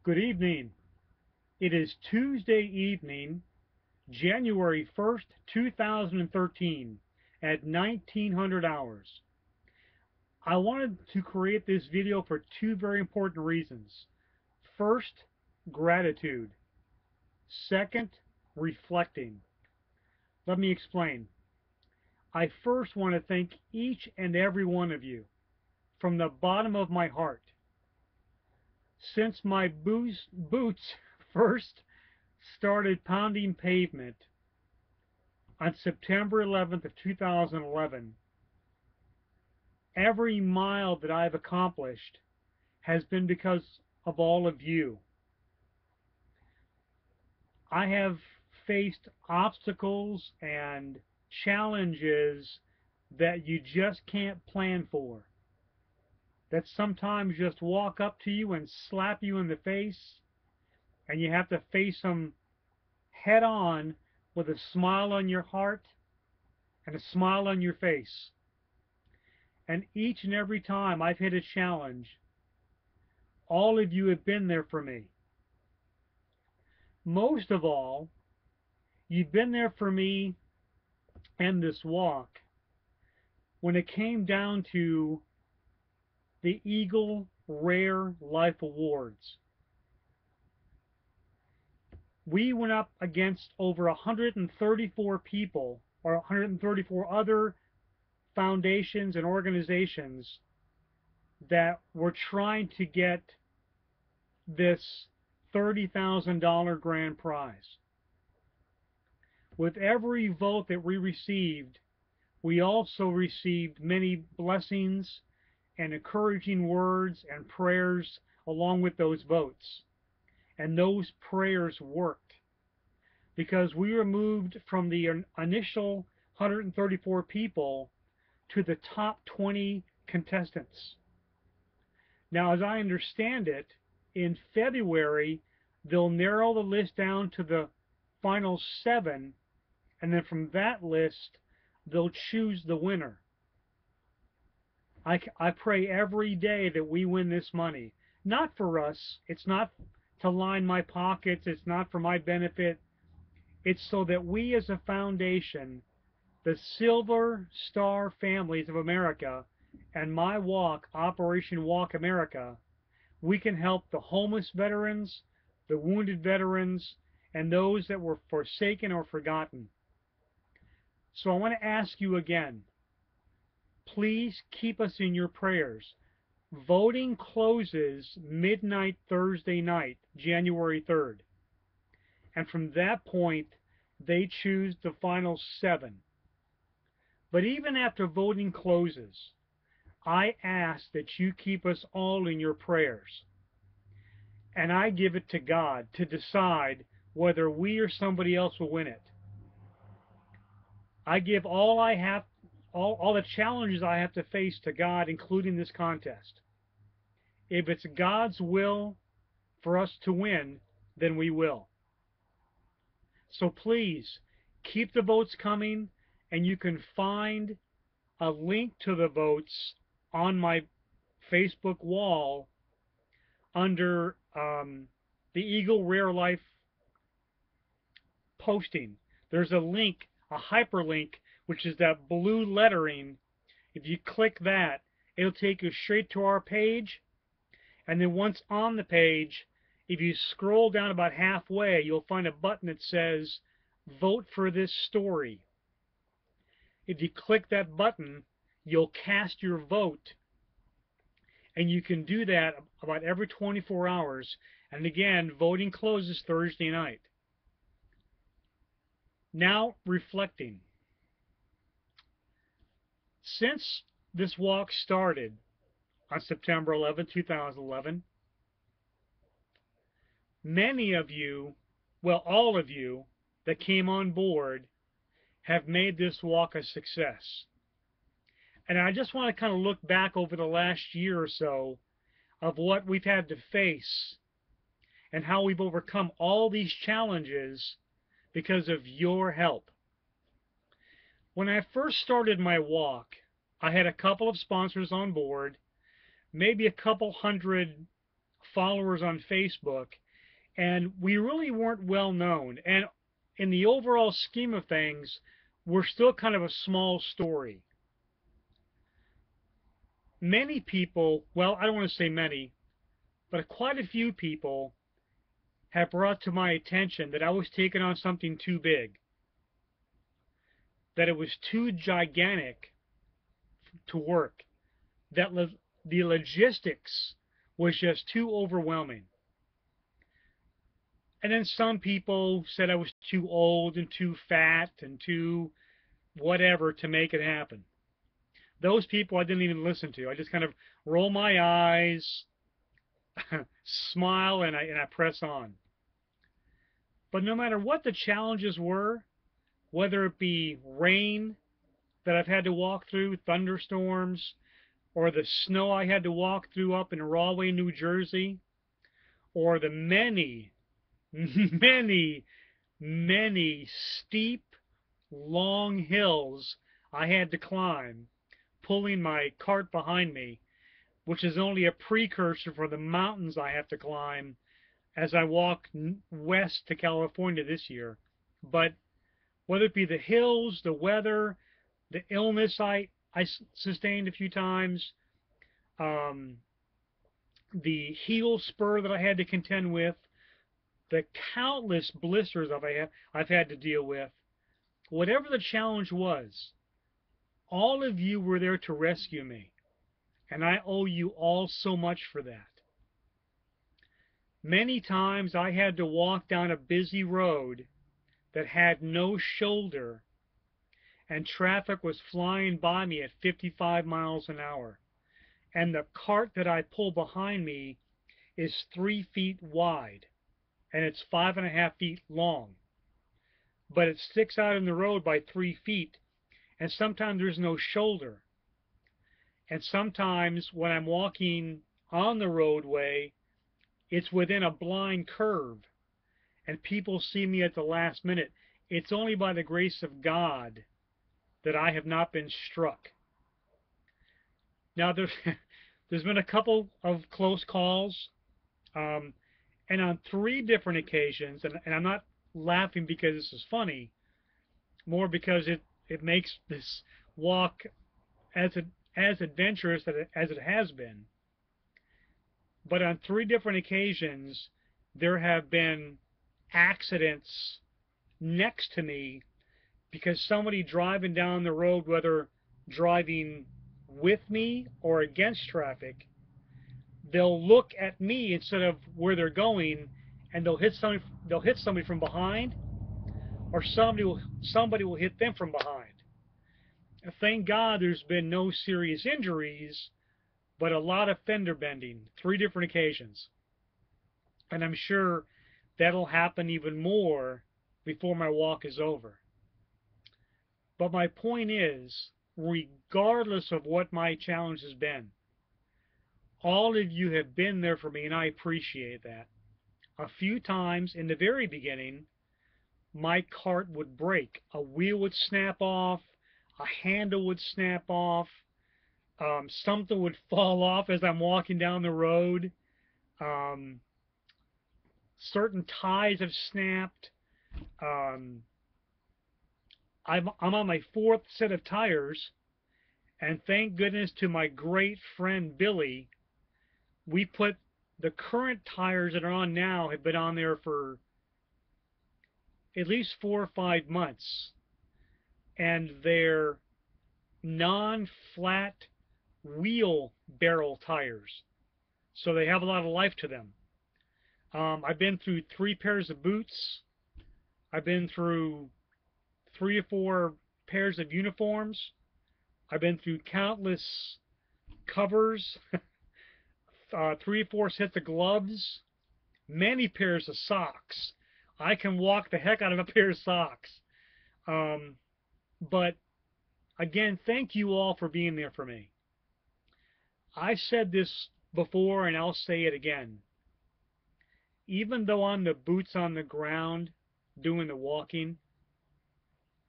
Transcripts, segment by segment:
Good evening. It is Tuesday evening, January 1st, 2013 at 1900 hours. I wanted to create this video for two very important reasons. First, gratitude. Second, reflecting. Let me explain. I first want to thank each and every one of you from the bottom of my heart. Since my boots first started pounding pavement on September 11th of 2011, every mile that I've accomplished has been because of all of you. I have faced obstacles and challenges that you just can't plan for, that sometimes just walk up to you and slap you in the face, and you have to face them head on with a smile on your heart and a smile on your face. And each and every time I've hit a challenge, all of you have been there for me. Most of all, you've been there for me and this walk when it came down to the Eagle Rare Life Awards. We went up against over 134 people, or 134 other foundations and organizations that were trying to get this $30,000 grand prize. With every vote that we received, we also received many blessings and encouraging words and prayers along with those votes. And those prayers worked, because we were moved from the initial 134 people to the top 20 contestants. Now, as I understand it, in February, they'll narrow the list down to the final 7, and then from that list, they'll choose the winner. I pray every day that we win this money. Not for us. It's not to line my pockets. It's not for my benefit. It's so that we as a foundation, the Silver Star Families of America, and my walk, Operation Walk America, we can help the homeless veterans, the wounded veterans, and those that were forsaken or forgotten. So I want to ask you again, please keep us in your prayers. Voting closes midnight Thursday night, January 3rd. And from that point, they choose the final 7. But even after voting closes, I ask that you keep us all in your prayers. And I give it to God to decide whether we or somebody else will win it. I give all I have, all the challenges I have to face to God, including this contest. If it's God's will for us to win, then we will. So please, keep the votes coming, and you can find a link to the votes on my Facebook wall under the Eagle Rare Life posting. There's a link, a hyperlink, which is that blue lettering. If you click that, it'll take you straight to our page. And then once on the page, if you scroll down about halfway, you'll find a button that says, Vote for this story. If you click that button, you'll cast your vote. And you can do that about every 24 hours. And again, voting closes Thursday night. Now, reflecting. Since this walk started on September 11, 2011, many of you, well, all of you that came on board have made this walk a success. And I just want to kind of look back over the last year or so of what we've had to face and how we've overcome all these challenges because of your help. When I first started my walk, I had a couple of sponsors on board, maybe a couple hundred followers on Facebook, and we really weren't well known. And in the overall scheme of things, we're still kind of a small story. Many people, well, I don't want to say many, but quite a few people have brought to my attention that I was taking on something too big, that it was too gigantic to work, that the logistics was just too overwhelming. And then some people said I was too old and too fat and too whatever to make it happen. Those people I didn't even listen to. I just kind of roll my eyes, smile, and I press on. But no matter what the challenges were, whether it be rain that I've had to walk through, thunderstorms, or the snow I had to walk through up in Rahway, New Jersey, or the many, many, many steep, long hills I had to climb, pulling my cart behind me, which is only a precursor for the mountains I have to climb as I walk west to California this year. But whether it be the hills, the weather, the illness I sustained a few times, the heel spur that I had to contend with, the countless blisters I've had to deal with, whatever the challenge was, all of you were there to rescue me, and I owe you all so much for that. Many times I had to walk down a busy road that had no shoulder, and traffic was flying by me at 55 miles an hour. And the cart that I pull behind me is 3 feet wide, and it's 5.5 feet long. But it sticks out in the road by 3 feet, and sometimes there's no shoulder. And sometimes when I'm walking on the roadway, it's within a blind curve, and people see me at the last minute. It's only by the grace of God that I have not been struck. Now, there's been a couple of close calls, and on 3 different occasions, and I'm not laughing because this is funny, more because it makes this walk as adventurous as it has been. But on 3 different occasions, there have been accidents next to me because somebody driving down the road, whether driving with me or against traffic, they'll look at me instead of where they're going, and they'll hit somebody from behind, or somebody will hit them from behind. And thank God there's been no serious injuries, but a lot of fender bending, 3 different occasions. And I'm sure that'll happen even more before my walk is over. But my point is, regardless of what my challenge has been, all of you have been there for me, and I appreciate that. A few times in the very beginning, my cart would break. A wheel would snap off, a handle would snap off, something would fall off as I'm walking down the road. Certain ties have snapped. I'm on my 4th set of tires, and thank goodness to my great friend Billy, we put the current tires that are on now have been on there for at least 4 or 5 months, and they're non-flat wheel barrel tires, so they have a lot of life to them. I've been through 3 pairs of boots. I've been through 3 or 4 pairs of uniforms. I've been through countless covers, 3 or 4 sets of gloves, many pairs of socks. I can walk the heck out of a pair of socks. But again, thank you all for being there for me. I said this before, and I'll say it again. Even though I'm the boots on the ground doing the walking,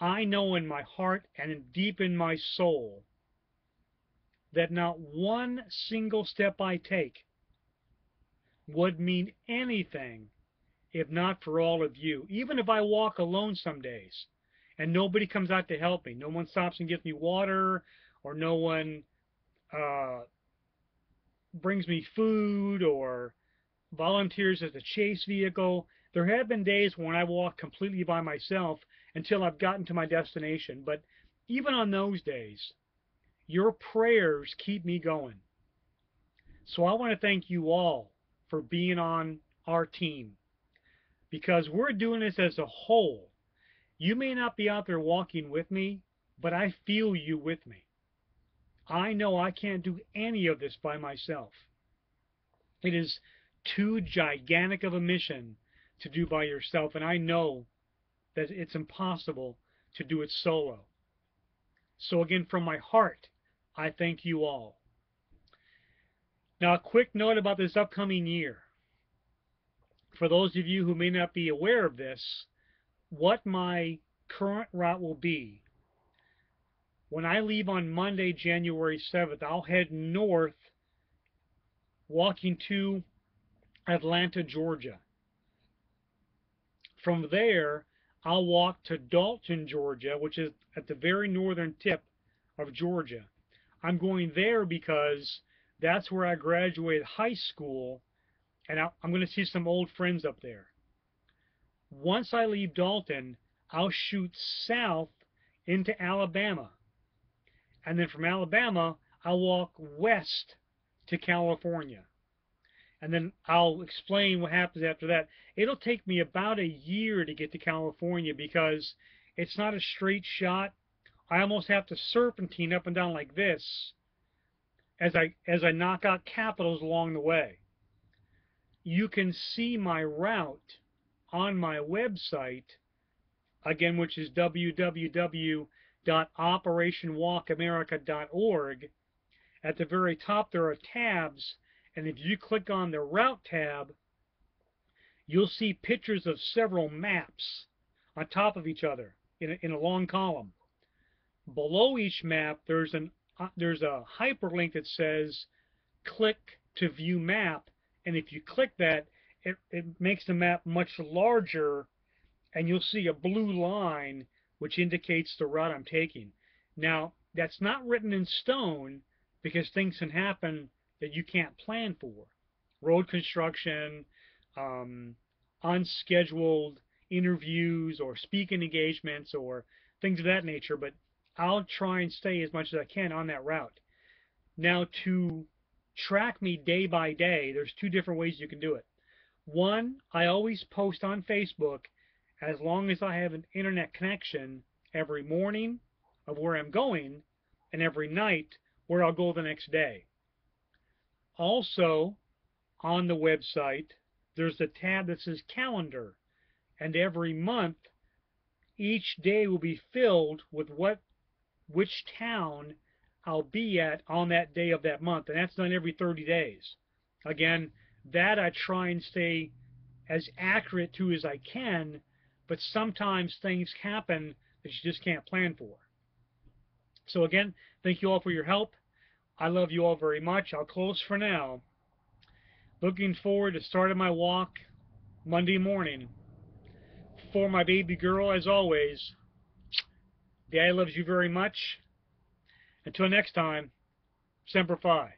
I know in my heart and deep in my soul that not one single step I take, would mean anything if not for all of you. Even if I walk alone some days and nobody comes out to help me, no one stops and gives me water, or no one uh, brings me food or volunteers as a chase vehicle. There have been days when I walk completely by myself until I've gotten to my destination. But even on those days, your prayers keep me going. So I want to thank you all for being on our team, because we're doing this as a whole. You may not be out there walking with me, but I feel you with me. I know I can't do any of this by myself. It is too gigantic of a mission to do by yourself, and I know that it's impossible to do it solo. So again, from my heart, I thank you all. Now, a quick note about this upcoming year. For those of you who may not be aware of this, what my current route will be: when I leave on Monday, January 7th, I'll head north, walking to Atlanta, Georgia. From there, I'll walk to Dalton, Georgia, which is at the very northern tip of Georgia. I'm going there because that's where I graduated high school, and I'm going to see some old friends up there. Once I leave Dalton, I'll shoot south into Alabama. And then from Alabama, I'll walk west to California. And then I'll explain what happens after that. It'll take me about a year to get to California because it's not a straight shot. I almost have to serpentine up and down like this as I knock out capitals along the way. You can see my route on my website, again, which is www.operationwalkamerica.org. At the very top, there are tabs, and if you click on the Route tab, you'll see pictures of several maps on top of each other in a long column. Below each map, there's a hyperlink that says click to view map, and if you click that, it makes the map much larger, and you'll see a blue line which indicates the route I'm taking. Now, that's not written in stone because things can happen that you can't plan for. Road construction, unscheduled interviews or speaking engagements or things of that nature, but I'll try and stay as much as I can on that route. Now, to track me day by day, there's two different ways you can do it. One, I always post on Facebook as long as I have an internet connection every morning of where I'm going, and every night where I'll go the next day. Also, on the website, there's a tab that says calendar, and every month, each day will be filled with which town I'll be at on that day of that month, and that's done every 30 days. Again, that I try and stay as accurate to as I can, but sometimes things happen that you just can't plan for. So again, thank you all for your help. I love you all very much. I'll close for now. Looking forward to starting my walk Monday morning. For my baby girl, as always, Daddy loves you very much. Until next time, Semper Fi.